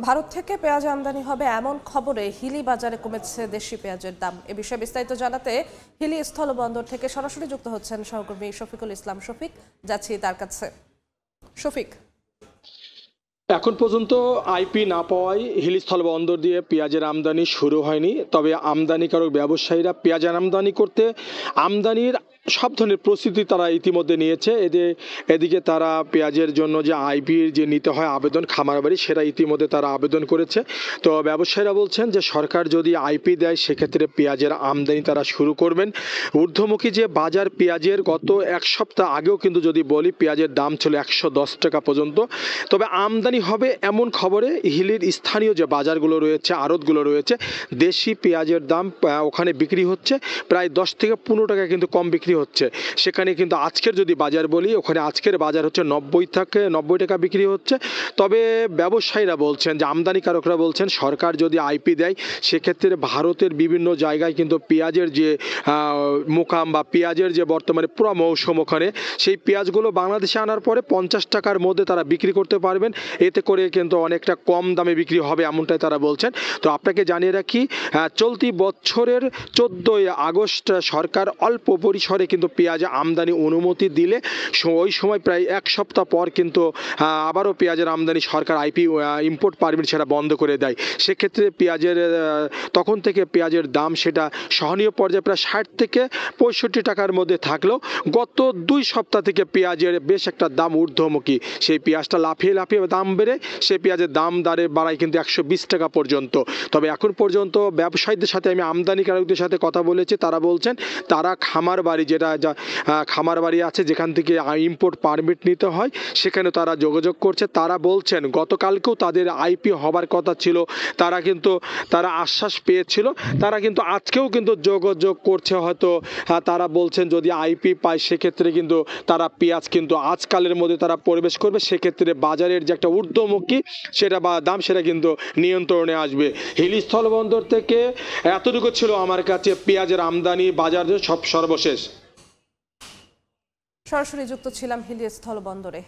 ভারত থেকে পেঁয়াজ আমদানি হবে এমন খবরে হিলি বাজারে কমেছে দেশি পেঁয়াজের দাম। এ বিষয়ে বিস্তারিত জানাতে হিলি স্থলবন্দর থেকে সরাসরি যুক্ত হচ্ছেন সহকর্মী শফিকুল ইসলাম শফিক। যাচ্ছি তার কাছে। শফিক, এখন পর্যন্ত আইপি না পাওয়ায় হিলি স্থলবন্দর দিয়ে পেঁয়াজের আমদানি শুরু হয়নি। তবে আমদানিকারক ব্যবসায়ীরা পেঁয়াজ আমদানি করতে আমদানির সব ধরনের প্রস্তুতি তারা ইতিমধ্যে নিয়েছে। এদিকে তারা পেঁয়াজের জন্য যে আইপির যে নিতে হয় আবেদন খামারবাড়ি, সেটা ইতিমধ্যে তারা আবেদন করেছে। তো ব্যবসায়ীরা বলছেন যে সরকার যদি আইপি দেয় সেক্ষেত্রে পেঁয়াজের আমদানি তারা শুরু করবেন। ঊর্ধ্বমুখী যে বাজার পেঁয়াজের, গত এক সপ্তাহ আগেও কিন্তু যদি বলি পেঁয়াজের দাম ছিল 110 টাকা পর্যন্ত। তবে আমদানি হবে এমন খবরে হিলির স্থানীয় যে বাজারগুলো রয়েছে, আড়তগুলো রয়েছে, দেশি পেঁয়াজের দাম ওখানে বিক্রি হচ্ছে প্রায় 10 থেকে 15 টাকা কিন্তু কম বিক্রি হচ্ছে। সেখানে কিন্তু আজকের যদি বাজার বলি, ওখানে আজকের বাজার হচ্ছে 90 টাকা বিক্রি হচ্ছে। তবে ব্যবসায়ীরা বলছেন, যে আমদানিকারকরা বলছেন, সরকার যদি আইপি দেয় সেক্ষেত্রে ভারতের বিভিন্ন জায়গায় কিন্তু পেঁয়াজের যে মোকাম বা পেঁয়াজের যে বর্তমানে পুরো মৌসুম, ওখানে সেই পেঁয়াজগুলো বাংলাদেশে আনার পরে 50 টাকার মধ্যে তারা বিক্রি করতে পারবেন। এতে করে কিন্তু অনেকটা কম দামে বিক্রি হবে, এমনটাই তারা বলছেন। তো আপনাকে জানিয়ে রাখি, চলতি বছরের 14ই আগস্ট সরকার অল্প পরিসরে কিন্তু পেঁয়াজ আমদানি অনুমতি দিলে ওই সময় প্রায় এক সপ্তাহ পর কিন্তু আবারও পেঁয়াজের আমদানি সরকার আইপি ইম্পোর্ট পারমিট সেটা বন্ধ করে দেয়। সেক্ষেত্রে পেঁয়াজের তখন থেকে পেঁয়াজের দাম সেটা সহনীয় পর্যায়ে প্রায় 60 থেকে 65 টাকার মধ্যে থাকলেও গত 2 সপ্তাহ থেকে পেঁয়াজের বেশ একটা দাম ঊর্ধ্বমুখী। সেই পেঁয়াজটা লাফিয়ে দাম বেড়ে সেই পেঁয়াজের দাম বাড়ায় কিন্তু 120 টাকা পর্যন্ত। তবে এখন পর্যন্ত ব্যবসায়ীদের সাথে, আমি আমদানিকারকদের সাথে কথা বলেছি, তারা বলছেন তারা খামার বাড়ি, যেটা খামার বাড়ি আছে যেখান থেকে ইম্পোর্ট পারমিট নিতে হয়, সেখানে তারা যোগাযোগ করছে। তারা বলছেন গতকালকেও তাদের আইপি হবার কথা ছিল, তারা আশ্বাস পেয়েছিল, তারা কিন্তু আজকেও কিন্তু যোগাযোগ করছে। হয়তো তারা বলছেন যদি আইপি পায় সেক্ষেত্রে কিন্তু তারা পেঁয়াজ কিন্তু আজকালের মধ্যে তারা প্রবেশ করবে। সেক্ষেত্রে বাজারের যে একটা ঊর্ধ্বমুখী সেটা বা দাম সেটা কিন্তু নিয়ন্ত্রণে আসবে। হিলি স্থলবন্দর থেকে এতটুকু ছিল আমার কাছে পেঁয়াজের আমদানি বাজারের সর্বশেষ। সরাসরি যুক্ত ছিলাম হিলি স্থলবন্দরে।